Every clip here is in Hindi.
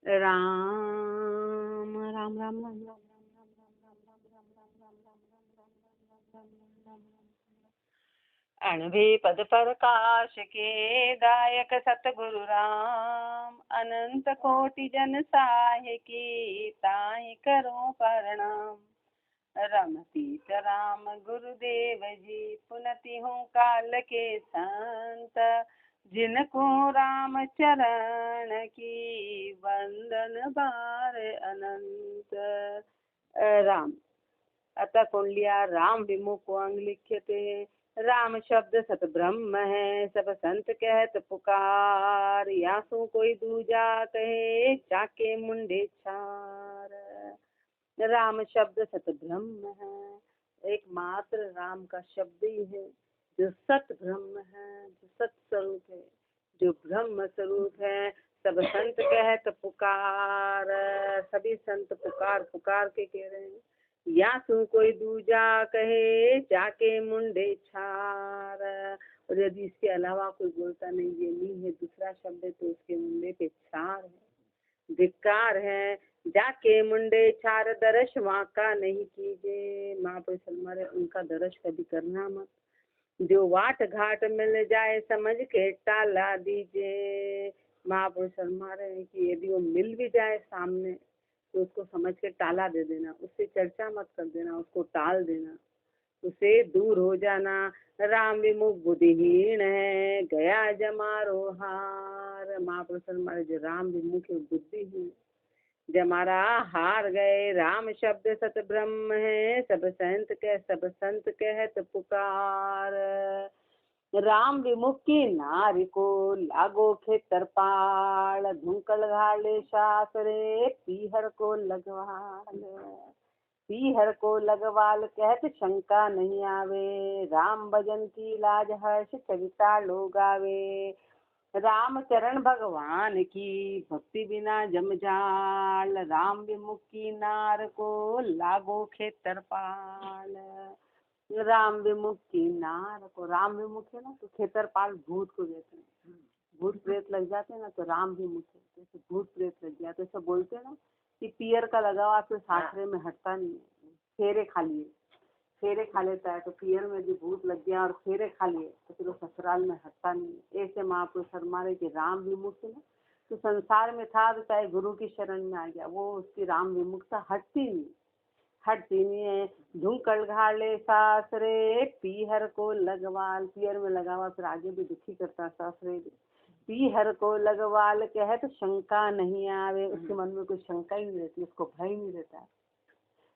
राम राम राम राम राम अणभे पद प्रकाश के दायक सतगुरु राम। अनंत कोटि जन साहे की ताहि करो प्रणाम। रमतीत राम गुरुदेव जी पुनति हूँ काल के संत। जिनको राम चरण की वंदन बार अनंत। राम अतः कुंडलिया राम विमुख अंग लिख्यते। राम शब्द सत ब्रह्म है सब संत कहत पुकार। यासु कोई दूजा कहे जाके मुंडे छार। राम शब्द सत ब्रह्म है, एकमात्र राम का शब्द ही है जो सत ब्रह्म है, जो सत स्वरूप है, जो ब्रह्म स्वरूप है। सब संत कहत पुकार, सभी संत पुकार पुकार के कह रहे हैं। या तू कोई दूजा कहे जाके मुंडे छार। और यदि इसके अलावा कोई बोलता नहीं, ये नहीं है, दूसरा शब्द है, तो उसके मुंडे पे छार है, धिक्कार है। जाके मुंडे छार दर्श वहाँ का नहीं कीजिए। महापुरुष हमारे उनका दर्श कभी करना मत। जो वाट घाट मिल जाए समझ के टाला दीजिए। महापुरुष हमारे कि यदि वो मिल भी जाए सामने तो उसको समझ के टाला दे देना, उससे चर्चा मत कर देना, उसको टाल देना, उससे दूर हो जाना। राम विमुख बुद्धिहीन है गया जमारो हार। महापुरुष हमारे जो राम विमुख है बुद्धिहीन जमारा हार गए। राम शब्द सत ब्रह्म है सब संत कहत पुकार। राम विमुख की नारी को लागो खेतरपाल। धुंकल घाले शासरे पीहर को लगवाल। पीहर को लगवाल कहत शंका नहीं आवे। राम भजन की लाज हर्ष कविता लोग आवे। राम चरण भगवान की भक्ति बिना जमजाल। राम विमुख की नार को लागो खेतरपाल। राम विमुख की नार को, राम विमुख है ना तो खेतरपाल भूत को देते हैं। भूत प्रेत लग जाते हैं ना तो राम विमुख है, जैसे भूत प्रेत लग गया तो ऐसा बोलते हैं ना कि पियर का लगा हुआ फिर सासरे में हटता नहीं है। फेरे खा लिए, फेरे खा लेता है तो पियर में भी भूत लग गया और फेरे खा लिए तो फिर वो ससुराल में हटता नहीं। ऐसे महापुरुष हमारे के राम विमुख है ना तो संसार में था तो चाहे गुरु की शरण में आ गया, वो उसकी राम विमुखता हटती नहीं है। धुंकल घाले सासरे पीहर को लगवाल। पियर में लगा हुआ फिर आगे भी दुखी करता सासरे भी। पीहर को लगवाल कहत शंका नहीं आवे। उसके मन में कोई शंका ही नहीं रहती, उसको भय नहीं रहता है।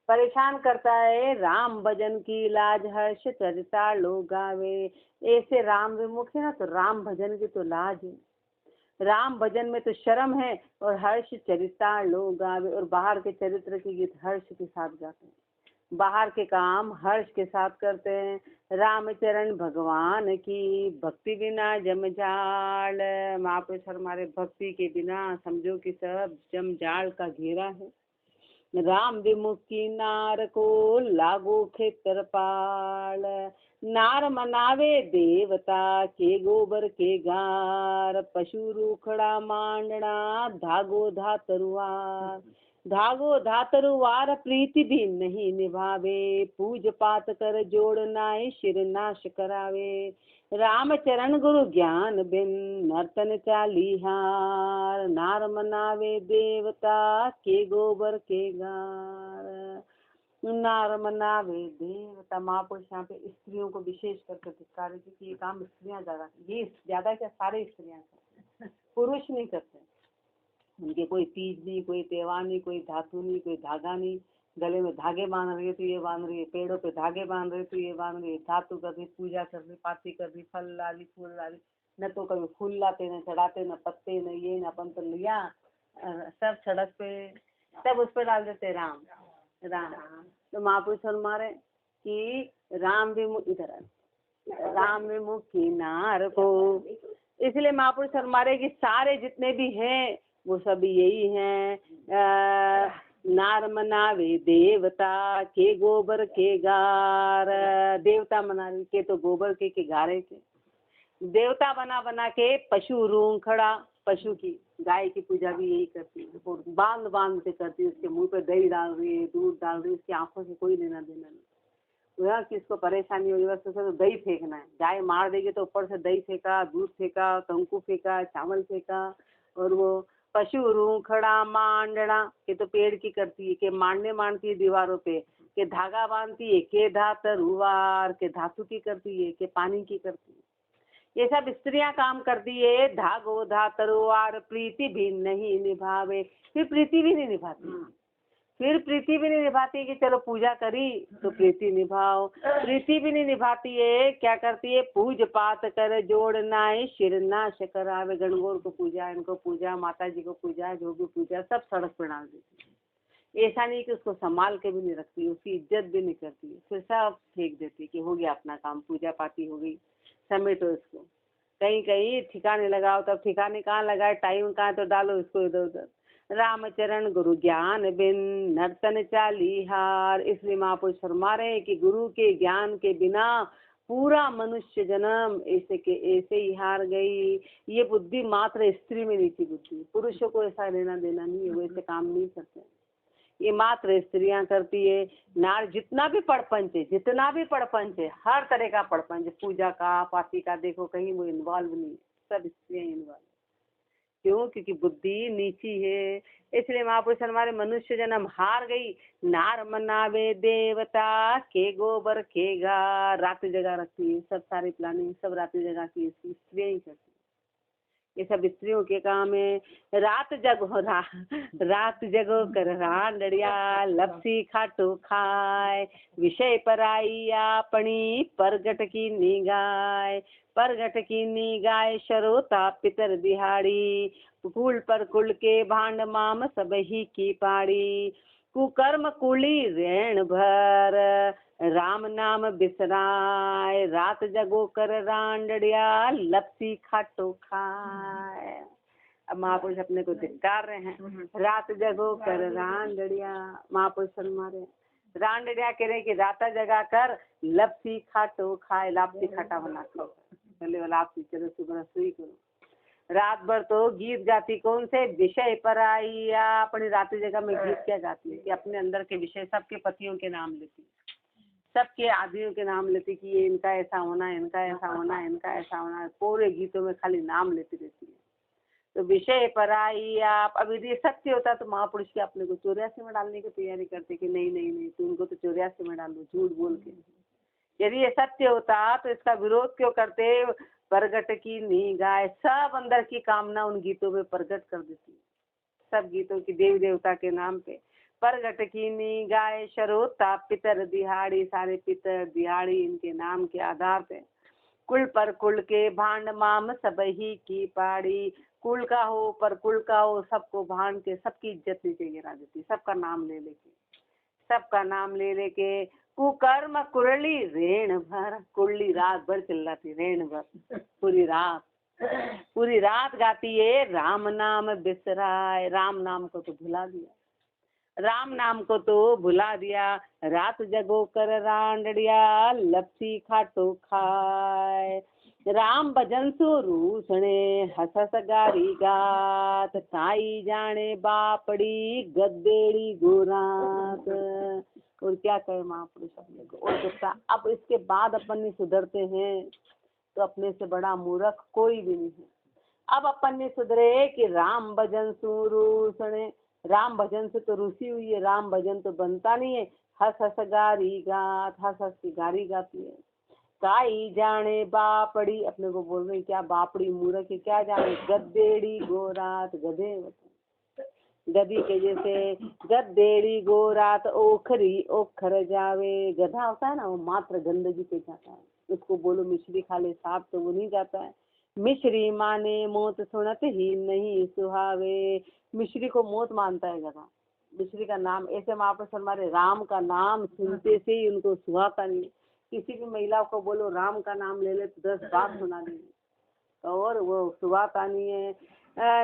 परेशान करता है राम भजन की लाज हर्ष चरिता लोग गावे। ऐसे राम विमुख है ना तो राम भजन की तो लाज है, राम भजन में तो शर्म है और हर्ष चरिता लोग गावे। और बाहर के चरित्र के गीत हर्ष के साथ गाते हैं, बाहर के काम हर्ष के साथ करते हैं। रामचरण भगवान की भक्ति बिना जमजाल। महापुरुष हमारे भक्ति के बिना समझो कि सब जमजाल का घेरा है। राम विमुख की नार को लागो खेतरपाल। नार मनावे देवता के गोबर के गार। पशु रूखड़ा मांडना धागो धातरुआर। धागो धातरुआर प्रीति भी नहीं निभावे। पूज पात कर जोड़नाए शिर नाश करावे। राम चरण गुरु ज्ञान बिन नर्तन चालीहार। नार मनावे देवता के गोबर के गार। नार मनावे देवता। महापुरुष यहाँ पे स्त्रियों को विशेष करके धिक्कार है क्योंकि ये काम स्त्रियाँ ज्यादा क्या सारे स्त्रियाँ करते, पुरुष नहीं करते। उनके कोई तीज नहीं, कोई त्योहार नहीं, कोई धातु नहीं, कोई धागा नहीं। गले में धागे बांध रही है तो ये बांध रही है, पेड़ों पे धागे बांध रही तो ये बांध रही है, धातु कर रही, पूजा कर रही, पाती कर रही, फल ला रही, फूल ला रही। न तो कभी फूल लाते, न चढ़ाते, न पत्ते, न ये न पंत लिया, सब सड़क पे सब उस पर डाल देते राम राम। तो महापुरुष हमारे कि राम विमुख इधर राम विमुख की नार को, इसलिए महापुरुष हमारे की सारे जितने भी हैं वो सब यही हैं। नार मनावे देवता के गोबर के गार। देवता मनावे के तो गोबर के गारे के। देवता बना बना के पशु रूंखड़ा पशु की, गाय की पूजा भी यही करती है, और बांध बांध के करती है। उसके मुंह पे दही डाल रही है, दूध डाल रही है, उसकी आंखों से कोई लेना देना नहीं। वह कि इसको परेशानी होगी बस उसे तो दही फेंकना है। गाय मार देगी तो ऊपर से दही फेंका, दूध फेंका, कंकु फेंका, चावल फेंका। और वो पशु रूखड़ा मांडना, ये तो पेड़ की करती है, कि मांडने मांडती है दीवारों पे, के धागा बांधती है, के धातरुवार, के धातु की करती है, के पानी की करती है। ये सब स्त्रियां काम करती है। धागो धातरुवार प्रीति भी नहीं निभावे, फिर प्रीति भी नहीं निभाती। फिर प्रीति भी नहीं निभाती कि चलो पूजा करी तो प्रीति निभाओ, प्रीति भी नहीं निभाती है। क्या करती है? पूज पात कर जोड़ना है, शिर नाश करावे। गणगौर को पूजा, इनको पूजा, माता जी को पूजा, जो भी पूजा सब सड़क पर डाल देती है। ऐसा नहीं कि उसको संभाल के भी नहीं रखती, उसकी इज्जत भी नहीं करती, फिर सब फेंक देती कि हो गया अपना काम, पूजा पाती हो गई, समेटो इसको। कहीं कहीं ठिकाने लगाओ, तब ठिकाने कहाँ लगाए, टाइम कहाँ, तो डालो इसको इधर उधर। रामचरण गुरु ज्ञान बिन नर्तन चालीहार। इसलिए महापुरुष फरमा रहे हैं कि गुरु के ज्ञान के बिना पूरा मनुष्य जन्म ऐसे ही हार गई। ये बुद्धि मात्र स्त्री में नहीं थी बुद्धि, पुरुषों को ऐसा लेना देना नहीं है, वो ऐसे काम नहीं करते। ये मात्र स्त्रियां करती है। नार जितना भी पड़पंच है, जितना भी पड़पंच है, हर तरह का पड़पंच, पूजा का, पार्टी का, देखो कहीं वो इन्वॉल्व नहीं, सब स्त्रियां इन्वॉल्व। क्यों? क्योंकि बुद्धि नीची है। इसलिए महापुरुष हमारे मनुष्य जन्म हार गई। नार मनावे देवता के गोबर के गा। रात जगह रखती है, सब सारी प्लानिंग सब रात जगह की स्त्रियां ही करती। ये सब स्त्रियों के काम है। रात जगो कर रांडड़िया, लपसी खाटो खाए, विषय पर आई अपनी परगट की निगाय। परगट की निगाय शरोता पितर दिहाड़ी, कुल पर कुल के भांड माम सब ही की पाड़ी। कुकर्म कुली रेण भर, राम नाम बिसराय। रात जगो कर रांडड़िया, लपसी खाटो खाए। अब महापुरुष अपने को धिक्कार रहे हैं। रात जगो कर रांडड़िया, महापुरुष हमारे रांडड़िया कह रहे कि राता जगा कर लपसी खाटो खाए। लापसी खाटा बना के पहले लापसी, चलो सुबह सुई करो। रात भर तो गीत गाती, कौन से विषय पर आई, या अपनी रात जगह में गीत क्या गाती है कि अपने अंदर के विषय, सबके पतियों के नाम लेती, सबके आदमियों के नाम लेती कि ये इनका ऐसा होना, इनका ऐसा होना, इनका ऐसा होना। पूरे गीतों में खाली नाम लेती रहती है। तो विषय पर आई आप, अब यदि सत्य होता तो महापुरुष के अपने को 84 में डालने की तैयारी करते कि नहीं नहीं नहीं, तो उनको तो 84 में डाल दो, झूठ बोल के। यदि ये सत्य होता तो इसका विरोध क्यों करते? प्रगट की निगाह, सब अंदर की कामना उन गीतों में प्रकट कर देती, सब गीतों की देवी देवता के नाम पे। प्रगट की निगाह शरोता पितर दिहाड़ी, सारे पितर दिहाड़ी इनके नाम के आधार पे। कुल पर कुल के भांड माम सब ही की पाड़ी। कुल का हो पर कुल का हो, सबको भांड के, सबकी इज्जत नीचे गिरा देती, सबका नाम ले लेके, सबका नाम ले लेके। कुकर्म कुरली रेण भर, कुरली रात भर चिल्लाती, रेण भर पूरी रात गाती है। राम नाम बिसराय, राम नाम को तो भुला दिया, राम नाम को तो भुला दिया। रात जगो कर रांडड़िया, लपसी खाटो खाए। राम भजन सो रूसणे, हस हस गारी गात। ताई जाने बापड़ी, गद्देड़ी गोरात। और क्या कहे महापुरुष अपने को, और गुस्सा। अब इसके बाद अपन नहीं सुधरते हैं तो अपने से बड़ा मूर्ख कोई भी नहीं है। अब अपन ने सुधरे कि राम भजन सो रूसणे, राम भजन से तो रूसी हुई है, राम भजन तो बनता नहीं है। हस हस गारी गात, हस हस की गारी गाती है। काई जाने बापड़ी, अपने को बोल रही क्या बापड़ी मूर्ख है, क्या जाने। गद्देड़ी गोरात, गधे गधी के जैसे। गद्देड़ी गोरात ओखरी ओखर जावे। गधा होता है ना, वो मात्र गंदगी पे जाता है, उसको बोलो मिश्री खा ले साफ, तो वो नहीं जाता है। मिश्री माने मौत सुनत ही नहीं सुहावे, मिश्री को मौत मानता है गधा। मिश्री का नाम, ऐसे महापुरुष हमारे राम का नाम सुनते से ही उनको सुहाता नहीं। किसी भी महिला को बोलो राम का नाम ले ले तो 10 बात सुना देंगे, और वो सुहाता नहीं है।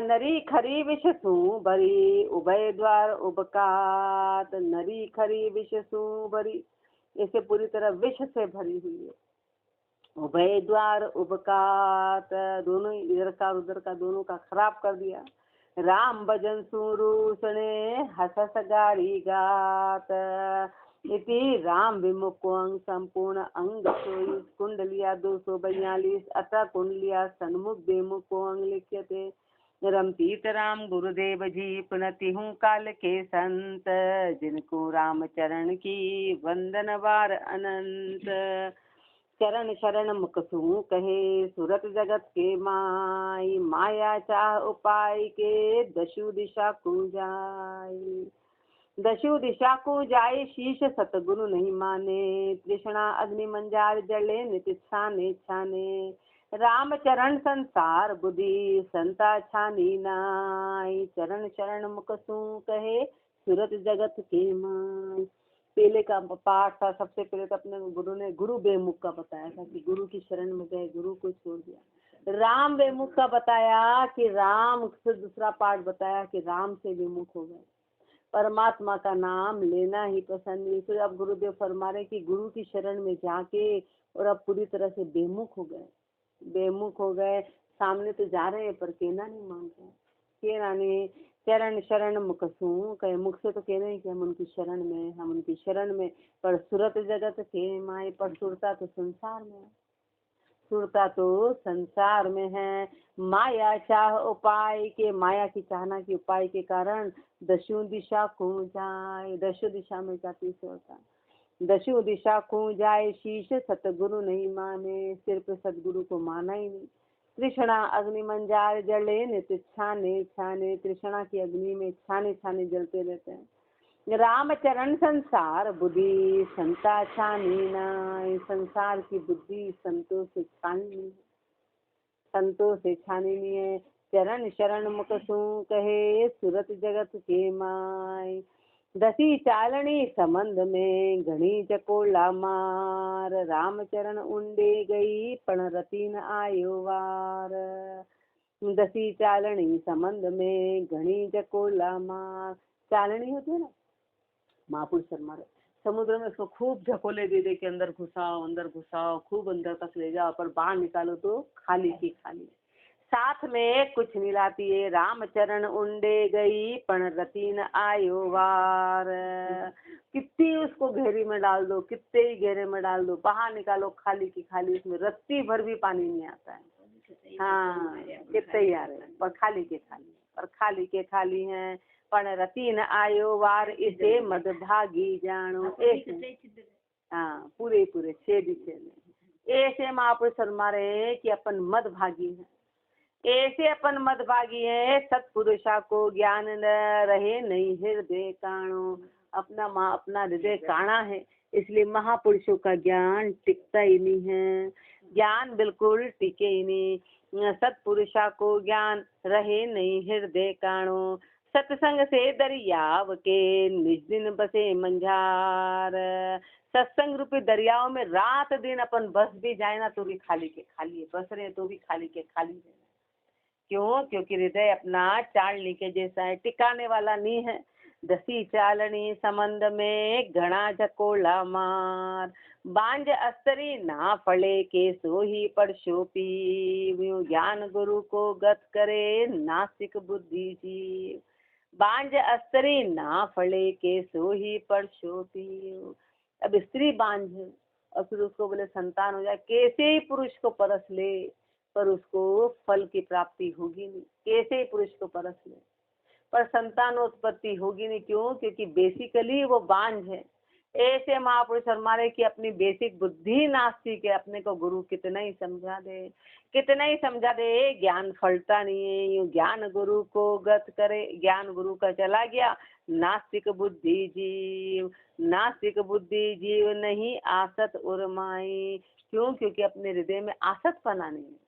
नरी खरी विष सू भरी, उभय द्वार उबकात। नरी खरी विष सू भरी, ऐसे पूरी तरह विष से भरी हुई है। उभय द्वार उबकात, दोनों इधर का उधर का दोनों का खराब कर दिया। राम भजन सुरूसने हस हस गारी गात, इति राम विमुख अंग संपूर्ण अंग सोई कुंडलिया 242 अतः कुंडलिया सन्मुख बेमुख अंग लिख्यते। रमतीत राम गुरुदेव जी पुनति हूँ काल के संत, जिनको राम चरण की वंदन वार अनंत। चरण शरण मुख सू कहे सूरत जगत के माई, माया चाह उपाय के दशु दिशा को जाय। दशु दिशा को जाए शीश सतगुरु नहीं माने, तृष्णा अग्नि मंजार जले नित छाने छाने। राम चरण संसार बुद्धि संता छानी नाई, चरण शरण मुख सू कहे सूरत जगत के माई। पहले का पाठ था, सबसे पहले तो अपने गुरु ने गुरु बेमुख का बताया था कि गुरु की शरण में गए, गुरु को छोड़ दिया। राम बेमुख का बताया कि राम से, दूसरा पाठ बताया कि राम से विमुख हो गए, परमात्मा का नाम लेना ही पसंद नहीं। फिर अब गुरुदेव फरमा रहे कि गुरु की शरण में जाके और अब पूरी तरह से बेमुख हो गए, बेमुख हो गए। सामने तो जा रहे हैं पर कहना नहीं मान रहे, कहना नहीं। चरण शरण मुख सू कहे, मुख से तो कहना ही कि हम उनकी शरण में, हम उनकी शरण में। पर सूरत जगत के माए, पर सुरता तो संसार में है, सुरता तो संसार में है। माया चाह उपाय के, माया की चाहना की उपाय के कारण दशु दिशा को जाए, दशु दिशा में जाती से होता, दशु दिशा को जाए शीश सतगुरु नहीं माने, सिर पे सतगुरु को माना ही नहीं। तृष्णा अग्नि मंजार जले नित छाने छाने, तृष्णा की अग्नि में छाने छाने जलते रहते हैं। राम चरण संसार बुद्धि संता छानी नाई, संसार की बुद्धि संतों से छानी नहीं, संतों से छानी नहीं है। चरण शरण मुख सू कहे सूरत जगत के माय, दसी चालनी संबंध में घणी चकोला मार, राम चरण उंडे गई पण रती न आयो वार। दसी चालनी संबंध में घणी चकोला मार, चालनी होती है ना महापुरुष शर्मा, समुद्र में उसको खूब झकोले दे दे के अंदर घुसाओ, खूब अंदर तक ले जाओ, पर बाहर निकालो तो खाली की खाली, साथ में कुछ नहीं लाती है। राम चरण उंडे गई पण रती न आयो वार, कितनी उसको घेरी में डाल दो, कितने ही घेरे में डाल दो, बाहर निकालो खाली की खाली, उसमें रत्ती भर भी पानी नहीं आता है। हाँ कितने ही आ रहे हैं पर खाली के खाली, पर खाली के खाली हैं। पण रती न आयो वार, इसे मद भागी जानो। हाँ पूरे पूरे छेद छेद ऐसे महापुरुष फरमा रहे कि अपन मद भागी है, ऐसे अपन मदभागी है। सत्पुरुषा को ज्ञान न रहे नहीं हृदय काणो, अपना हृदय काणा है, इसलिए महापुरुषों का ज्ञान टिकता ही नहीं है, ज्ञान बिल्कुल टिके ही नहीं। सत्पुरुषा को ज्ञान रहे नहीं हृदय काणो, सत्संग से दरियाव के निज दिन बसे मंझार। सत्संग रूपी दरियाओं में रात दिन अपन बस भी जाए ना तो भी खाली के खाली है, बस रहे तो भी खाली के खाली है। क्यों? क्योंकि हृदय अपना चालनी के जैसा है, टिकाने वाला नहीं है। दसी चालनी संबंध में घना झकोला मार, बांझ अस्तरी ना फले के सोही पर शोपी, ज्ञान गुरु को गत करे नासिक बुद्धि जीव। बांझ अस्तरी ना फले के सोही पर शोपी, अब स्त्री बांझ और फिर उसको बोले संतान हो जाए, कैसे ही पुरुष को परस ले पर उसको फल की प्राप्ति होगी नहीं, कैसे ही पुरुष को परस ले पर संतानोत्पत्ति होगी नहीं। क्यों? क्योंकि बेसिकली वो बांझ है। ऐसे महापुरुष हमारे की अपनी बेसिक बुद्धि नास्तिक है, अपने को गुरु कितना ही समझा दे, कितना ही समझा दे, ज्ञान फलता नहीं है। यूँ ज्ञान गुरु को गत करे, ज्ञान गुरु का चला गया, नास्तिक बुद्धि जीव, नास्तिक बुद्धि जीव नहीं आसत उर्माई। क्यों? क्योंकि अपने हृदय में आसत पना नहीं है,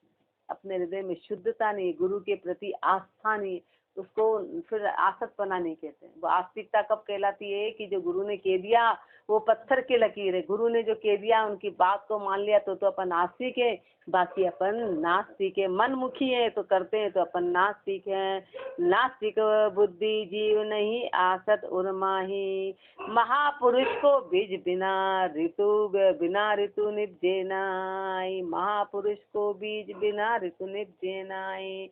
अपने हृदय में शुद्धता नहीं, गुरु के प्रति आस्था नहीं, उसको फिर आसत पना नहीं कहते हैं। वो आस्तिकता कब कहलाती है कि जो गुरु ने कह दिया वो पत्थर की लकीर है। गुरु ने जो कह दिया उनकी बात को मान लिया तो अपन आस्तिक है, बाकी अपन नास्तिक है। मन मुखी है तो करते हैं तो अपन नास्तिक है। नास्तिक बुद्धि जीव नहीं आसत उर्माही, महापुरुष को बीज बिना ऋतु निपजे नाई, महापुरुष को बीज बिना ऋतु निपजे नाई।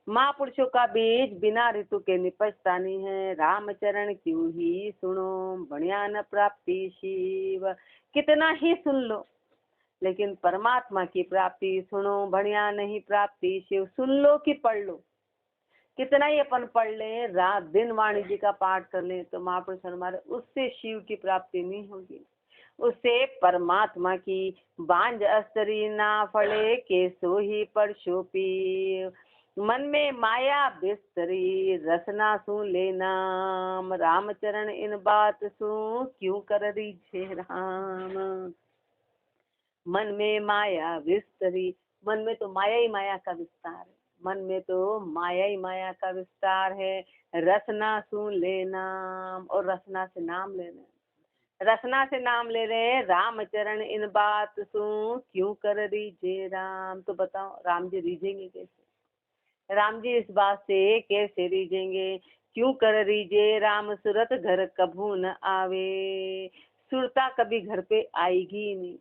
महापुरुषों का बीज बिना ऋतु के निपजता नहीं है। रामचरण क्यों ही सुनो बढ़िया न प्राप्ति शिव, कितना ही सुन लो लेकिन परमात्मा की प्राप्ति सुनो बढ़िया नहीं प्राप्ति शिव। सुन लो कि पढ़ लो, कितना ही अपन पढ़ ले, रात दिन वाणी जी का पाठ कर ले तो महापुरुष हमारे, उससे शिव की प्राप्ति नहीं होगी। उससे परमात्मा की बांझ अस्तरी ना फले के सो ही परशो पी, मन में माया बिस्तरी रसना सु लेना, रामचरण इन बात सु क्यों कर रीझे राम। मन में माया विस्तरी, मन में तो माया ही माया का विस्तार है, मन में तो माया ही माया का विस्तार है। रसना सु लेना, और रसना से नाम लेना, रसना से नाम ले रहे हैं। रामचरण इन बात सु क्यों कर रीझे राम। तो बताओ राम जी रीझेंगे कैसे, राम जी इस बात से कैसे रीझेंगे। क्यों कर रीझे राम सूरत घर कभू न आवे, सुरता कभी घर पे आएगी नहीं,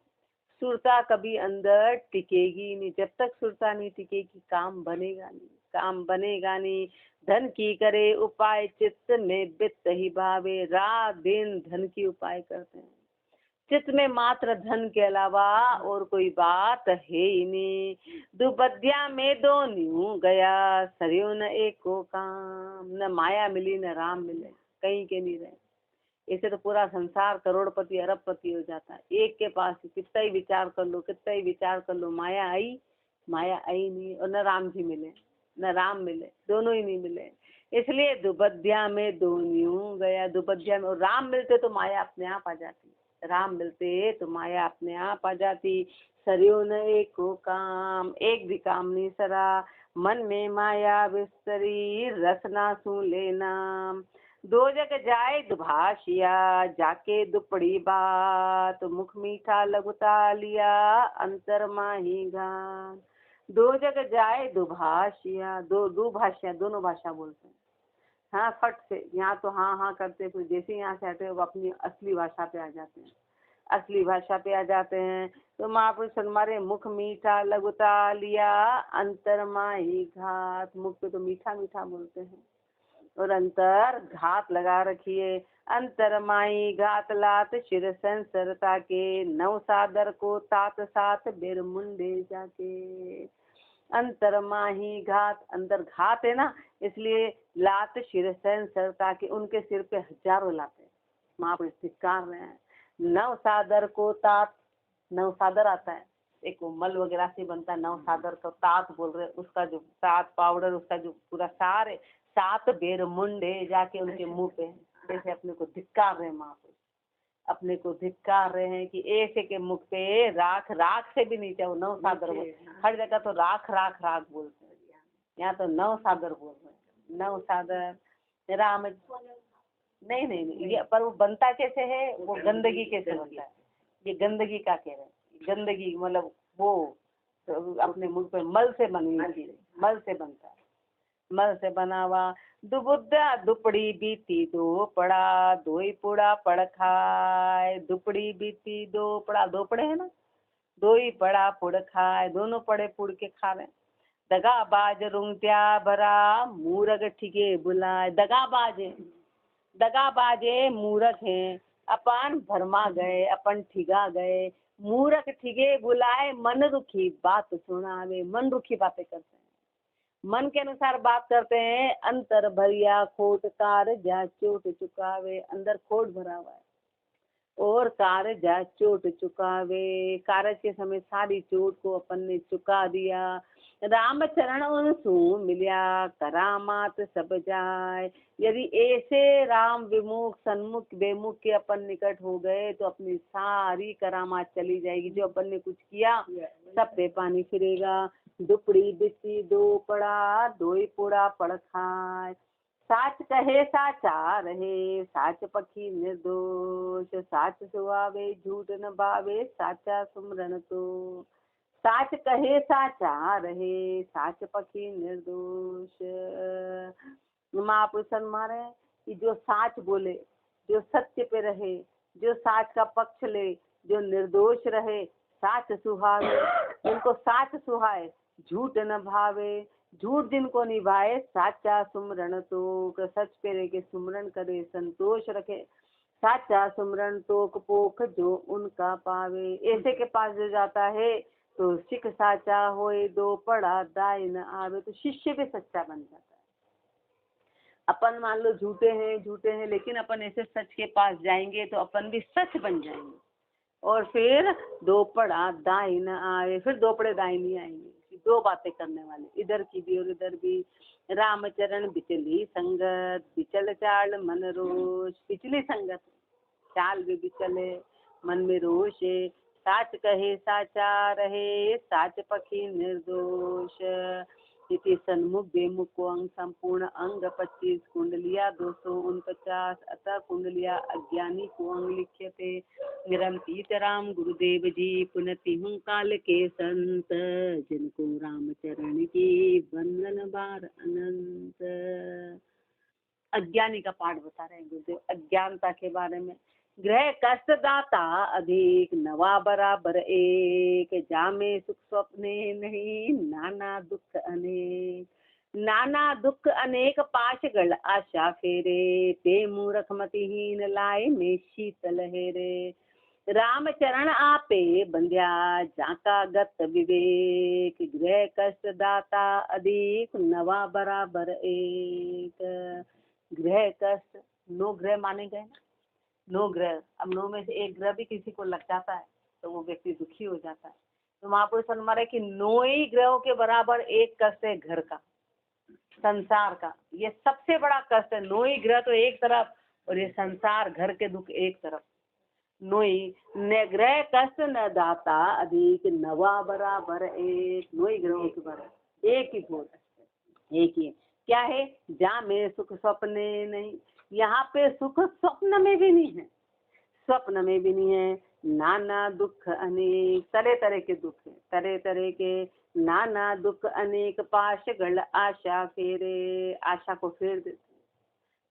सुरता कभी अंदर टिकेगी नहीं। जब तक सुरता नहीं टिकेगी काम बनेगा नहीं, काम बनेगा नहीं। धन की करे उपाय चित्त में वित्त ही भावे, रात दिन धन की उपाय करते हैं, चित्त में मात्र धन के अलावा और कोई बात है ही नहीं। दुबद्या में दो न्यू गया सरयो न एको काम, न माया मिली न राम मिले, कहीं के नहीं रहे। इसे तो पूरा संसार करोड़पति अरबपति हो जाता है। एक के पास कितना ही विचार कर लो, कितना ही विचार कर लो, माया आई नहीं, और न राम जी मिले न राम मिले, दोनों ही नहीं मिले। इसलिए दुबद्या में दो न्यू गया, दुबद्या में, और राम मिलते तो माया अपने आप आ जाती, राम मिलते तो माया अपने आप आ जाती। सरयो न एको काम, एक भी काम नहीं सरा, मन में माया विस्तरी रसना सु लेना। दो जग जाए दुभाषिया जाके दुपड़ी बात, मुख मीठा लगुता लिया अंतर माही गान। दो जग जाए दुभाषिया, दो भाषिया, दोनों भाषा बोलते हैं। हाँ फट से, यहाँ तो हाँ हाँ करते, फिर जैसे यहाँ से आते हैं वो अपनी असली भाषा पे आ जाते हैं, असली भाषा पे आ जाते हैं। तो महापुरुष हमारे मुख मीठा लगुता लिया अंतर माही घात, मुख पे तो मीठा मीठा बोलते हैं और अंतर घात लगा रखिए। अंतर माही घात लात शिर संसरता के, नव सादर को तात सात बेर मुंडे जाके। अंतर माही घात, अंदर घात है ना, इसलिए लात शिर संसरता के, उनके सिर पे हजारों लाते महापुरुष धिक्कार रहे हैं। नव सादर को तात, नव सादर आता है एक मल वगैरह से बनता है, नव सादर को तात बोल रहे, उसका जो तात पाउडर, उसका जो पूरा सार है, सात बेर मुंडे जाके उनके मुंह पे, जैसे अपने को धिक्कार रहे महापुरुष, अपने को धिक्कार रहे हैं कि ऐसे के मुख पे राख, राख से भी नीचे वो नव सादर बोल, हर जगह तो राख राख राख बोलते हैं, यहाँ तो नव सादर बोल रहे हैं। नव सादर राम, नहीं ये पर वो बनता कैसे है, वो गंदगी कैसे बनता है, ये गंदगी का कह रहे हैं। गंदगी मतलब वो तो अपने मुंह पे मल से बनी हुई चीज, मल से बनता है, मल से बना हुआ। दुबुद्दा दुपड़ी बीती दो पड़ा, दो ही पुड़ा पड़ खाए। दुपड़ी बीती दो पड़ा, दो पड़े है ना, दो ही पड़ा पुड़ खाए, दोनों पड़े पुड़ के खा रहे। दगाबाज रुंगत्या भरा मूरग ठिके बुलाए, दगाबाजे मूरख हैं, अपन भरमा गए, अपन ठिगा गए। मूरख ठिगे बुलाए मन रुखी बात सुनावे, मन रुखी बातें करते हैं, मन के अनुसार बात करते हैं। अंतर भरिया खोट कार जा चोट चुकावे, अंदर खोट भरा हुआ है और कार जा चोट चुकावे, कारज के समय सारी चोट को अपन ने चुका दिया। राम चरण उनसु मिलिया करामात सब जाए, यदि ऐसे राम विमुख सन्मुख बेमुख के अपन निकट हो गए तो अपनी सारी करामात चली जाएगी, जो अपन ने कुछ किया सब पे पानी फिरेगा। दुपड़ी बिस्ती दो पड़ा, दो ही पुड़ा पड़ खाए, साच कहे साचा रहे, साच पखी निर्दोष, साच सुहावे झूठ न भावे, साचा सुमरन तो। साच कहे साचा रहे, साच पखी निर्दोष। महापुरुष मारे कि जो साच बोले, जो सत्य पे रहे, जो साच का पक्ष ले, जो निर्दोष रहे, साच सुहावे, जिनको साच सुहाए, झूठ न भावे, झूठ जिनको निभाए, साचा सुमरण तो। सच पे रह के सुमरण करे, संतोष रखे, साचा सुमरण तो पोख जो उनका पावे। ऐसे के पास जो जाता है तो सिख साचा होए, दो पड़ा दाय न आवे, तो शिष्य भी सच्चा बन जाता है। अपन मान लो झूठे हैं, लेकिन अपन ऐसे सच के पास जाएंगे तो अपन भी सच बन जाएंगे, और फिर दो पड़ा दाई न आए, फिर दो पड़े दाई नहीं आएंगे। दो बातें करने वाले, इधर की भी और इधर भी। रामचरण बिचली संगत, बिचल चाल मन रोष। बिचली संगत, चाल भी बिचले, मन में रोष है। साच कहे साचा रहे, साच पखी निर्दोष। इति सन्मुख बेमुख को अंग संपूर्ण अंग 25 कुंडलिया 249 अतः कुंडलिया अज्ञानी को अंग लिखे थे। निरंतीत राम गुरुदेव जी पुनति हूँ काल के संत, जिनको रामचरण की वंदन बार अनंत। अज्ञानी का पाठ बता रहे हैं गुरुदेव, अज्ञानता के बारे में। ग्रह कष्ट दाता अधिक, नवा बराबर एक, जामे सुख स्वप्ने नहीं, नाना दुख अनेक। नाना दुख अनेक पाशगल आशा फेरे, ते मूरख मतिहीन लाए में शीतल हेरे। राम चरण आपे बंध्या, जाका गत विवेक, ग्रह कष्ट दाता अधिक, नवा बराबर एक। ग्रह कष्ट, 9 ग्रह माने गए ना, 9 ग्रह। अब 9 में से एक ग्रह भी किसी को लग जाता है तो वो व्यक्ति दुखी हो जाता है। तो महापुरुष हमारे कि 9 ही ग्रहों के बराबर एक कष्ट है घर का, संसार का। ये सबसे बड़ा कष्ट है। 9 ही ग्रह तो एक तरफ और ये संसार घर के दुख एक तरफ। 9 ही न ग्रह कष्ट न दाता अधिक, नवा बराबर एक। 9 ही ग्रहों के बराबर एक ही बोल, एक ही क्या है, जा में सुख स्वप्ने नहीं। यहाँ पे सुख स्वप्न में भी नहीं है, स्वप्न में भी नहीं है। नाना दुख अनेक, तरह तरह के दुख है, तरह तरह के। नाना दुख अनेक पाश गल आशा फेरे, आशा को फेर देते,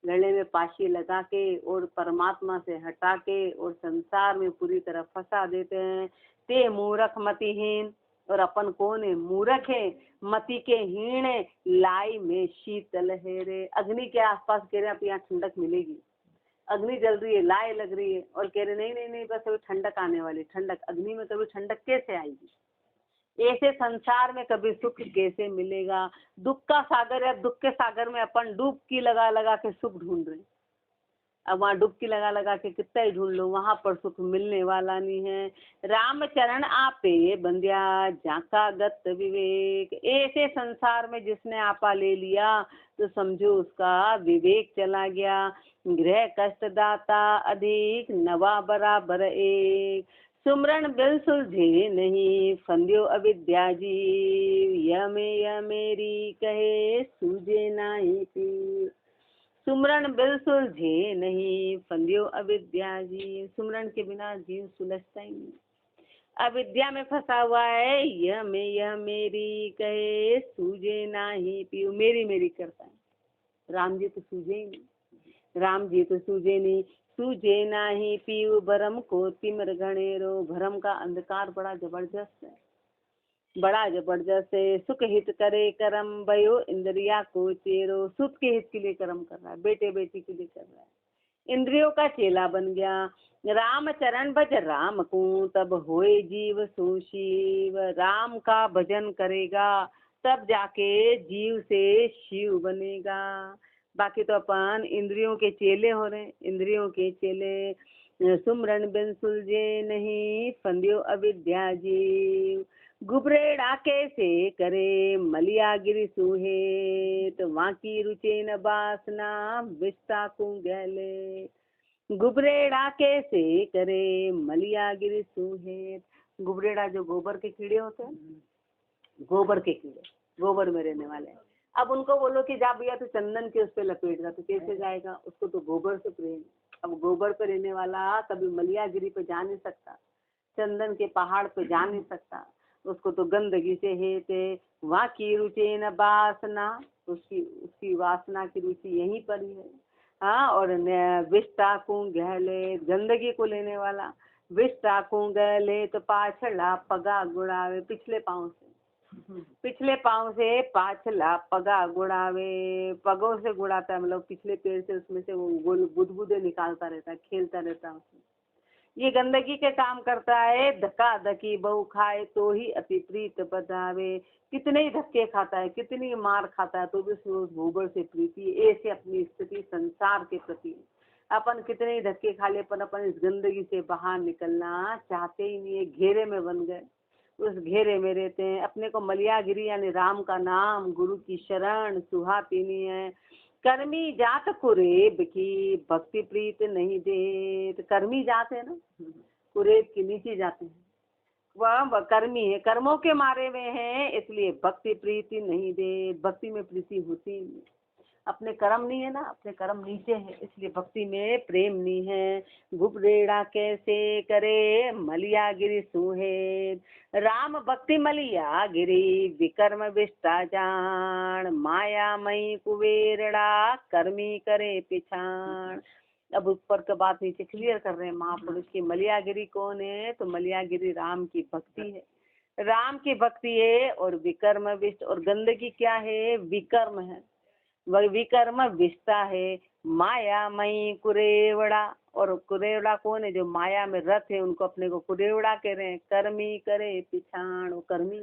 गले में पाशी लगा के और परमात्मा से हटा के और संसार में पूरी तरह फंसा देते हैं। ते मूर्ख मतिहीन, और अपन कौन है, मूर्ख है, मति के हीन है, लाई में शीतल हेरे। अग्नि के आसपास कह रहे हैं अब यहाँ ठंडक मिलेगी, अग्नि जल रही है, लाई लग रही है, और कह रहे नहीं नहीं नहीं बस अभी ठंडक आने वाली। ठंडक, अग्नि में कभी ठंडक कैसे आएगी। ऐसे संसार में कभी सुख कैसे मिलेगा। दुख का सागर है, दुख के सागर में अपन डुबकी लगा लगा के सुख ढूंढ रहे हैं। अब वहाँ डुबकी लगा लगा के कितना ही ढूंढ लो, वहां पर सुख मिलने वाला नहीं है। राम चरण आपे बंध्या, जाका गत विवेक। ऐसे संसार में जिसने आपा ले लिया तो समझो उसका विवेक चला गया। ग्रह कष्ट दाता अधिक, नवा बराबर एक, सुमरण बिल सुलझे नहीं, फंद्यो अविद्या जीव, यह मेरी कहे सूझे नाही पीर। सुमरण बिल सुलझे नहीं, फंद्यो अविद्या जीव। सुमरण के बिना जीव सुलझता ही नहीं, अविद्या में फंसा हुआ है। यह मेरी कहे सूझे नाही पीऊ, मेरी मेरी करता है। राम जी तो सूझे ही नहीं, राम जी तो सूझे नहीं। सूझे नाही पीऊ भरम को तिमिर गणेरो, भरम का अंधकार बड़ा जबरदस्त है, बड़ा जबरदस्त है। सुख हित करे कर्म भयो, इंद्रिया को चेरो। सुख के हित के लिए कर्म कर रहा है, बेटे बेटी के लिए कर रहा है, इंद्रियों का चेला बन गया। राम चरण भज राम को, तब होए जीव सो शिव। राम का भजन करेगा तब जाके जीव से शिव बनेगा। बाकी तो अपन इंद्रियों के चेले हो रहे, इंद्रियों के चेले। सुमरन बिन सुलझे नहीं, फंद्यो अविद्या जीव। गुबरेड़ा कैसे करे, मलिया गिरी सूहे, तो वहाँ की रुचे न बासना, विस्ता को गले। गुबरेड़ा कैसे करे, मलिया गिरी सूहे। गुबरेड़ा जो गोबर के कीड़े होते हैं, गोबर के कीड़े, गोबर में रहने वाले, अब उनको बोलो कि जा भैया तो चंदन के उस पे लपेट रहा, तो कैसे जाएगा, उसको तो गोबर से प्रेम। अब गोबर पे रहने वाला कभी मलियागिरी पे जा नहीं सकता, चंदन के पहाड़ पे जा नहीं सकता, उसको तो गंदगी से है ते वहाँ की रुचि न वासना, उसकी उसकी वासना की रुचि यहीं पर ही है। हाँ, और विष्टा गहले, गंदगी को लेने वाला विष्टा गहले तो पाछला पगा गुड़ावे, पिछले पाँव से, पिछले पाँव से पाछला पगा गुड़ावे, पगों से गुड़ाता है, मतलब पिछले पैर से उसमें से वो बुदबुदे निकालता रहता है, खेलता रहता है उसमें। ये गंदगी के काम करता है। धक्का धक्की बहु खाए तो ही अति प्रीत बधावे, कितने ही धक्के खाता है, कितनी मार खाता है, तो भी उस गोबर से प्रीति। ऐसे अपनी स्थिति संसार के प्रति, अपन कितने ही धक्के खा ले, अपन इस गंदगी से बाहर निकलना चाहते ही नहीं है, घेरे में बन गए, उस घेरे में रहते हैं। अपने को मलियागिरी यानी राम का नाम, गुरु की शरण सुहाती नहीं है। कर्मी जात कुरेब की भक्ति प्रीत नहीं दे, तो कर्मी जात है ना, कुरेब की नीची जाते हैं, वह कर्मी है, कर्मों के मारे हुए हैं, इसलिए भक्ति प्रीति नहीं दे, भक्ति में प्रीति होती नहीं, अपने कर्म नहीं है ना, अपने कर्म नीचे है, इसलिए भक्ति में प्रेम नहीं है। गुपरेड़ा कैसे करे मलियागिरी सुहे, राम भक्ति मलियागिरी विकर्म विष्टा जान, माया मई कुबेरड़ा कर्मी करे पिछाण। अब ऊपर का बात नीचे क्लियर कर रहे हैं महापुरुष की। मलियागिरी कौन है, तो मलियागिरी राम की भक्ति है, राम की भक्ति है। और विकर्म विष्ट, और गंदगी क्या है, विकर्म है, वह विकर्म विष्टा है। माया मई कुरेवड़ा, और कुरेवड़ा कौन है, जो माया में रथ है, उनको अपने को कुरेवड़ा कह रहे हैं। कर्मी करे पिछाण, वो कर्मी,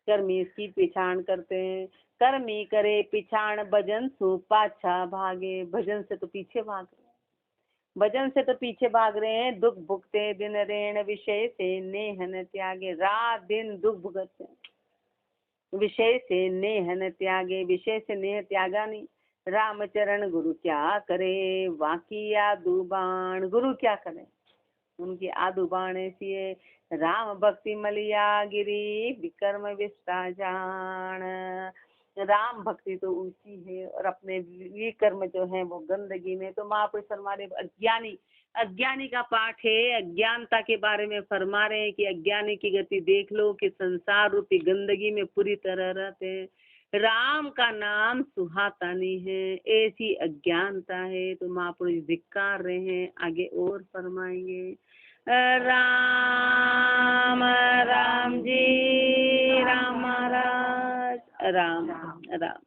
कर्मी इसकी पिछाण करते हैं। कर्मी करे पिछाण भजन सु पाछा भागे, भजन से तो पीछे भाग रहे हैं, भजन से तो पीछे भाग रहे हैं। दुख भुगते दिन रेण विषय से नेहन त्यागे, रात दिन दुख भुगतते हैं, विषय से नेह न त्यागे, विषय से नेह त्यागा नहीं। रामचरण गुरु क्या करे, वाकी आदू बाण, गुरु क्या करे, उनकी आदू बाण ऐसी है। राम भक्ति मलिया गिरी विकर्म विष्टा जान, राम भक्ति तो ऊंची है, और अपने विकर्म जो है वो गंदगी में। तो महापुरुष हमारे अज्ञानी, अज्ञानी का पाठ है, अज्ञानता के बारे में फरमा रहे हैं कि अज्ञानी की गति देख लो कि संसार रूपी गंदगी में पूरी तरह रहते हैं, राम का नाम सुहाता नहीं है, ऐसी अज्ञानता है। तो महापुरुष धिक्कार रहे हैं, आगे और फरमाएंगे। राम राम जी राम महाराज राम राम।